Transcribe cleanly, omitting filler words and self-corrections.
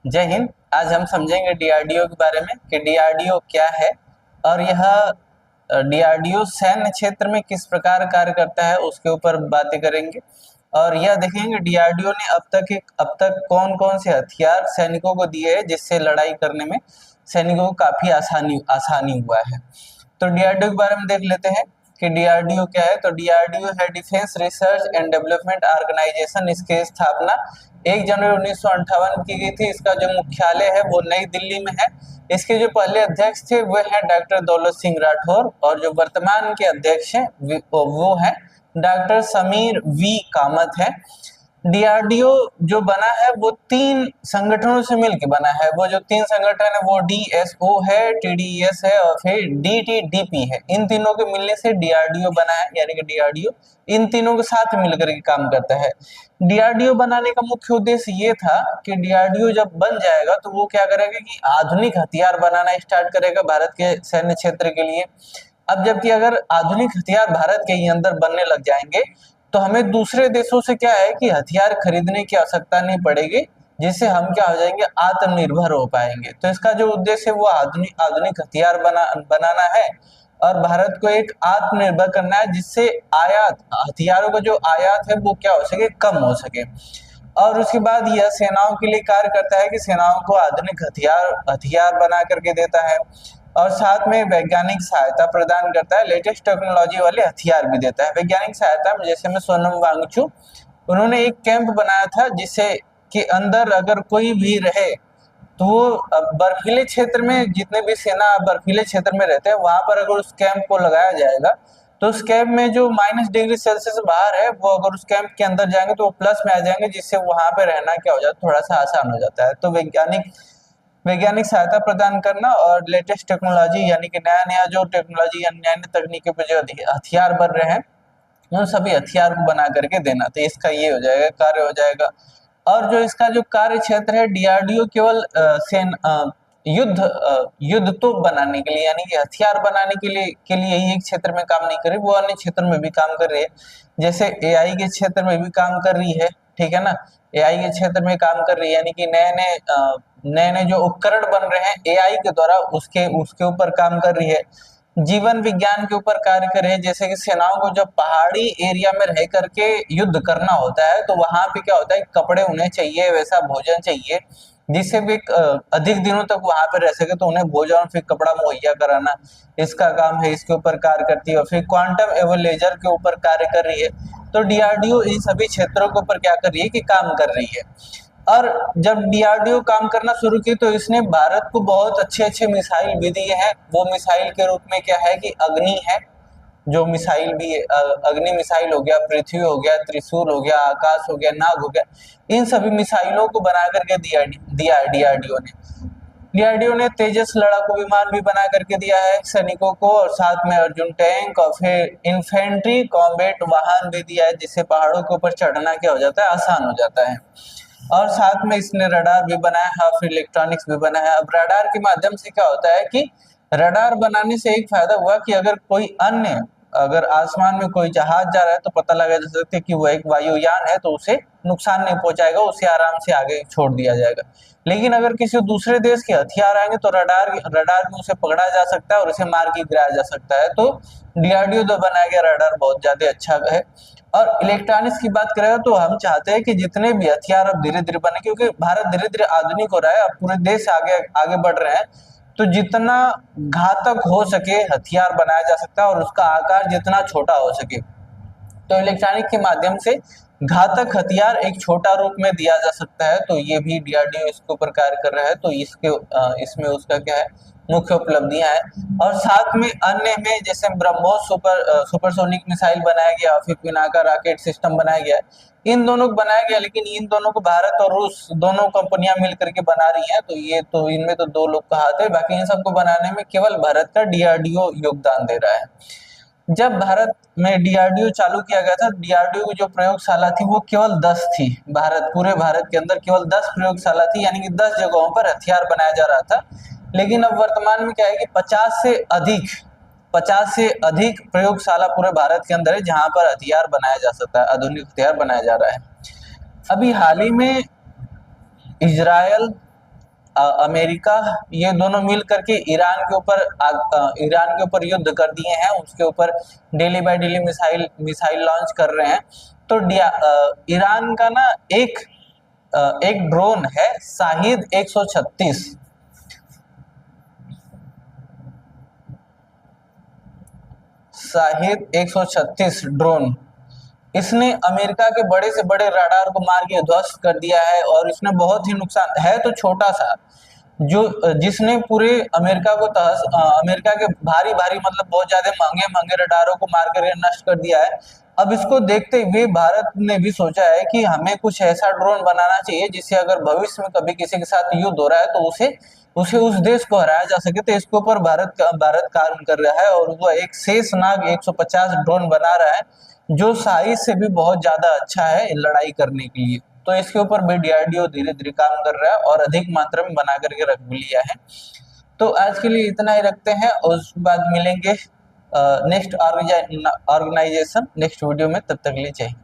जय हिंद। आज हम समझेंगे डीआरडीओ के बारे में कि डीआरडीओ क्या है और यह डीआरडीओ सैन्य क्षेत्र में किस प्रकार कार्य करता है उसके ऊपर बातें करेंगे। और यह देखेंगे डीआरडीओ ने अब तक कौन कौन से हथियार सैनिकों को दिए हैं जिससे लड़ाई करने में सैनिकों को काफी आसानी हुआ है। तो डीआरडीओ के बारे में देख लेते हैं कि डीआरडीओ क्या है। तो डीआरडीओ है defence research and development organisation. इसकी स्थापना 1 जनवरी 1958 की गई थी। इसका जो मुख्यालय है वो नई दिल्ली में है। इसके जो पहले अध्यक्ष थे वो हैं डॉक्टर दौलत सिंह राठौर और जो वर्तमान के अध्यक्ष हैं वो हैं डॉक्टर समीर वी कामत है। डीआरडीओ जो बना है वो 3 संगठनों से मिलकर बना है। वो जो 3 संगठन है वो डीएसओ है, टीडीएस है और फिर डीटीडीपी है। इन तीनों के मिलने से डीआरडीओ बना है, यानी कि डीआरडीओ इन तीनों के साथ मिलकर के काम करता है। डीआरडीओ बनाने का मुख्य उद्देश्य ये था कि डीआरडीओ जब बन जाएगा तो वो क्या करेगा कि आधुनिक हथियार बनाना स्टार्ट करेगा भारत के सैन्य क्षेत्र के लिए। अब जबकि अगर आधुनिक हथियार भारत के ही अंदर बनने लग जाएंगे तो हमें दूसरे देशों से क्या है कि हथियार खरीदने की आवश्यकता नहीं पड़ेगी, जिससे हम क्या हो जाएंगे, आत्मनिर्भर हो पाएंगे। तो इसका जो उद्देश्य है वो आधुनिक हथियार बनाना है और भारत को एक आत्मनिर्भर करना है, जिससे आयात हथियारों का जो आयात है वो क्या हो सके, कम हो सके। और उसके बाद यह सेनाओं के लिए कार्य करता है कि सेनाओं को आधुनिक हथियार बना करके देता है और साथ में वैज्ञानिक सहायता प्रदान करता है। लेटेस्ट टेक्नोलॉजी वाले हथियार भी देता है। वैज्ञानिक सहायता में जैसे में सोनम वांगचुक, उन्होंने एक कैंप बनाया था जिससे कि अंदर अगर कोई भी रहे तो वो बर्फीले क्षेत्र में, जितने भी सेना बर्फीले क्षेत्र में रहते हैं वहां पर अगर उस कैंप को लगाया जाएगा तो उस कैंप में जो -डिग्री सेल्सियस बाहर है वो अगर उस कैंप के अंदर जाएंगे तो वो प्लस में आ जाएंगे, जिससे वहां पे रहना क्या हो जाता है, थोड़ा सा आसान हो जाता है। तो वैज्ञानिक सहायता प्रदान करना और लेटेस्ट टेक्नोलॉजी यानी कि नया नया जो टेक्नोलॉजी या नए नए तकनीकी पे जो हथियार बन रहे हैं उन सभी हथियार को बना करके देना। तो इसका ये हो जाएगा, कार्य हो जाएगा। और जो इसका जो कार्य क्षेत्र है, डीआरडीओ केवल युद्ध तो बनाने के लिए यानी कि हथियार बनाने के लिए ही एक क्षेत्र में काम नहीं कर रही, वो अन्य क्षेत्र में भी काम कर रही है। जैसे एआई के क्षेत्र में भी काम कर रही है, ठीक है ना। एआई के क्षेत्र में काम कर रही है यानी कि नए नए जो उपकरण बन रहे हैं एआई के द्वारा उसके उसके ऊपर काम कर रही है। जीवन विज्ञान के ऊपर कार्य कर रहे हैं, जैसे कि सेनाओं को जब पहाड़ी एरिया में रह करके युद्ध करना होता है तो वहां पे क्या होता है, कपड़े उन्हें चाहिए, वैसा भोजन चाहिए जिससे भी अधिक दिनों तक वहां पे रह सके, तो उन्हें भोजन और फिर कपड़ा मुहैया कराना इसका काम है, इसके ऊपर कार्य करती है। और फिर क्वांटम एवं लेजर के ऊपर कार्य कर रही है। तो डीआरडीओ इन सभी क्षेत्रों के ऊपर क्या कर रही है कि काम कर रही है। और जब डीआरडीओ काम करना शुरू की तो इसने भारत को बहुत अच्छे अच्छे मिसाइल भी दिए हैं। वो मिसाइल के रूप में क्या है कि अग्नि है, जो मिसाइल भी अग्नि मिसाइल हो गया, पृथ्वी हो गया, त्रिशूल हो गया, आकाश हो गया, नाग हो गया। इन सभी मिसाइलों को बना करके दिया है डीआरडीओ ने। डीआरडीओ ने तेजस लड़ाकू विमान भी बना करके दिया है सैनिकों को, और साथ में अर्जुन टैंक और फिर इन्फेंट्री कॉम्बैट वाहन भी दिया है, जिससे पहाड़ों के ऊपर चढ़ना क्या हो जाता है, आसान हो जाता है। और साथ में इसने रडार भी बनाया है, फिर इलेक्ट्रॉनिक्स भी बनाया है। अब रडार के माध्यम से क्या होता है कि रडार बनाने से एक फायदा हुआ कि अगर आसमान में कोई जहाज जा रहा है तो पता लगा जा सकता है कि वो एक वायुयान है, तो उसे नुकसान नहीं पहुंचाएगा, उसे आराम से आगे छोड़ दिया जाएगा। लेकिन अगर किसी दूसरे देश के हथियार आएंगे तो रडार में उसे पकड़ा जा सकता है और उसे मार के गिराया जा सकता है। तो डीआरडीओ द्वारा बनाया गया रडार बहुत ज्यादा अच्छा है। और इलेक्ट्रॉनिक्स की बात करें तो हम चाहते हैं कि जितने भी हथियार अब धीरे धीरे बने, क्योंकि भारत धीरे धीरे आधुनिक हो रहा है, अब पूरे देश आगे आगे बढ़ रहे हैं, तो जितना घातक हो सके हथियार बनाया जा सकता है और उसका आकार जितना छोटा हो सके। तो इलेक्ट्रॉनिक के माध्यम से घातक हथियार एक छोटा रूप में दिया जा सकता है। तो ये भी डीआरडीओ इसके ऊपर कार्य कर रहा है। तो इसमें उसका क्या है, मुख्य उपलब्धियां हैं। और साथ में अन्य में जैसे ब्रह्मोस सुपरसोनिक मिसाइल बनाया गया, फिर पिनाका रॉकेट सिस्टम बनाया गया, इन दोनों को बनाया गया। लेकिन इन दोनों को भारत और रूस दोनों कंपनियां मिल करके बना रही हैं। तो इनमें तो 2 लोग का हाथ है, बाकी इन सबको बनाने में केवल भारत का डीआरडीओ योगदान दे रहा है। जब भारत में डीआरडीओ चालू किया गया था, डीआरडीओ की जो प्रयोगशाला थी वो केवल 10 थी। पूरे भारत के अंदर केवल 10 प्रयोगशाला थी, यानी कि 10 जगहों पर हथियार बनाया जा रहा था। लेकिन अब वर्तमान में क्या है कि 50 से अधिक प्रयोगशाला पूरे भारत के अंदर है, जहां पर हथियार बनाया जा सकता है, आधुनिक हथियार बनाया जा रहा है। अभी हाल ही में इजरायल अमेरिका, ये दोनों मिल करके ईरान के ऊपर युद्ध कर दिए हैं, उसके ऊपर daily by daily missile launch कर रहे हैं। तो ईरान का ना एक ड्रोन है शाहिद 136, शाहिद 136 ड्रोन, इसने अमेरिका के बड़े से बड़े रडार को मार के ध्वस्त कर दिया है। और इसने बहुत ही नुकसान, है तो छोटा सा, जो जिसने पूरे अमेरिका के भारी भारी मतलब बहुत ज्यादा महंगे महंगे रडारों को मार कर नष्ट कर दिया है। अब इसको देखते हुए भारत ने भी सोचा है कि हमें कुछ ऐसा ड्रोन बनाना चाहिए जिससे अगर भविष्य में कभी किसी के साथ युद्ध हो रहा है तो उसे उसे उस देश को हराया जा सके। तो इसके ऊपर भारत काम कर रहा है और वो एक शेषनाग 150 ड्रोन बना रहा है, जो साइज से भी बहुत ज्यादा अच्छा है लड़ाई करने के लिए। तो इसके ऊपर भी डीआरडीओ धीरे धीरे काम कर रहा है और अधिक मात्रा में बना करके रख भी लिया है। तो आज के लिए इतना ही रखते हैं, उसके बाद मिलेंगे नेक्स्ट ऑर्गेनाइजेशन नेक्स्ट वीडियो में। तब तक के लिए जय हिंद।